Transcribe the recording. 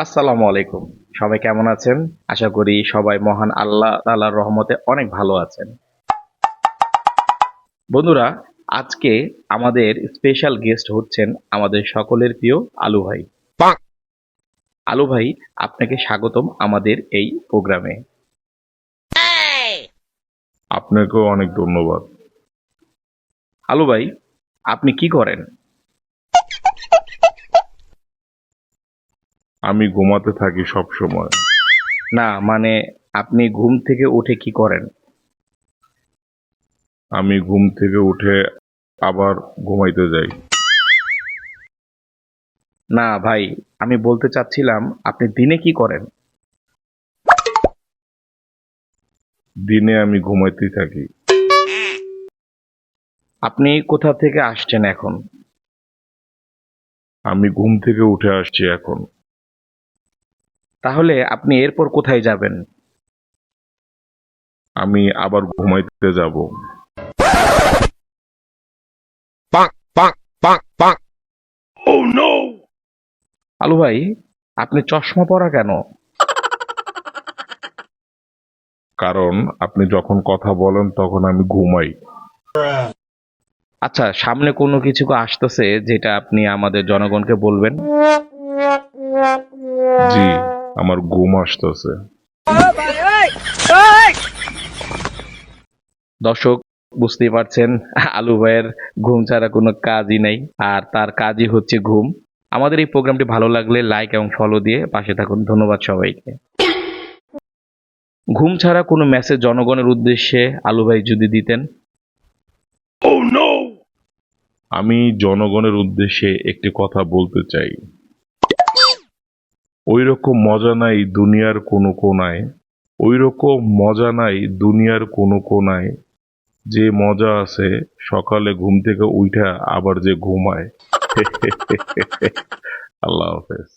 আসসালামু আলাইকুম। সবাই কেমন আছেন? আশা করি সবাই মহান আল্লাহ তাআলার রহমতে অনেক ভালো আছেন। বন্ধুরা, আজকে আমাদের স্পেশাল গেস্ট হচ্ছেন আমাদের সকলের প্রিয় আলু ভাই। আলু ভাই, আপনাকে স্বাগতম আমাদের এই প্রোগ্রামে। আপনাকেও অনেক ধন্যবাদ। আলু ভাই, আপনি কি করেন? আমি ঘুমাতে থাকি সব সময়। না, মানে আপনি ঘুম থেকে উঠে কি করেন? আমি ঘুম থেকে উঠে আবার ঘুমাইতে যাই। না ভাই, আমি বলতে চাচ্ছিলাম আপনি দিনে কি করেন? দিনে আমি ঘুমাইতেই থাকি। আপনি কোথা থেকে আসছেন এখন? আমি ঘুম থেকে উঠে আসছি এখন। তাহলে আপনি এরপর কোথায় যাবেন? আমি আবার ঘুমাইতে যাব। আলু ভাই, আপনি চশমা পরা কেন? কারণ আপনি যখন কথা বলেন তখন আমি ঘুমাই। আচ্ছা, সামনে কোনো কিছু আসতেছে যেটা আপনি আমাদের জনগণকে বলবেন? জি, আমার ঘুম আসতেছে। দর্শক, বুঝতেই পারছেন আলু ভাইয়ের ঘুম ছাড়া কোনো কাজই নাই, আর তার কাজই হচ্ছে ঘুম। আমাদের এই প্রোগ্রামটি ভালো লাগলে লাইক এবং ফলো দিয়ে পাশে থাকুন। ধন্যবাদ সবাইকে। ঘুম ছাড়া কোনো মেসেজ জনগণের উদ্দেশ্যে আলু ভাই যদি দিতেন? আমি জনগণের উদ্দেশ্যে একটি কথা বলতে চাই। ওইরকম মজা নাই দুনিয়ার কোনো কোনায়, ওইরকম মজা নাই দুনিয়ার কোনো কোনায়, যে মজা আছে সকালে ঘুম থেকে উইঠা আবার যে ঘুমায়। আল্লাহ হাফেজ।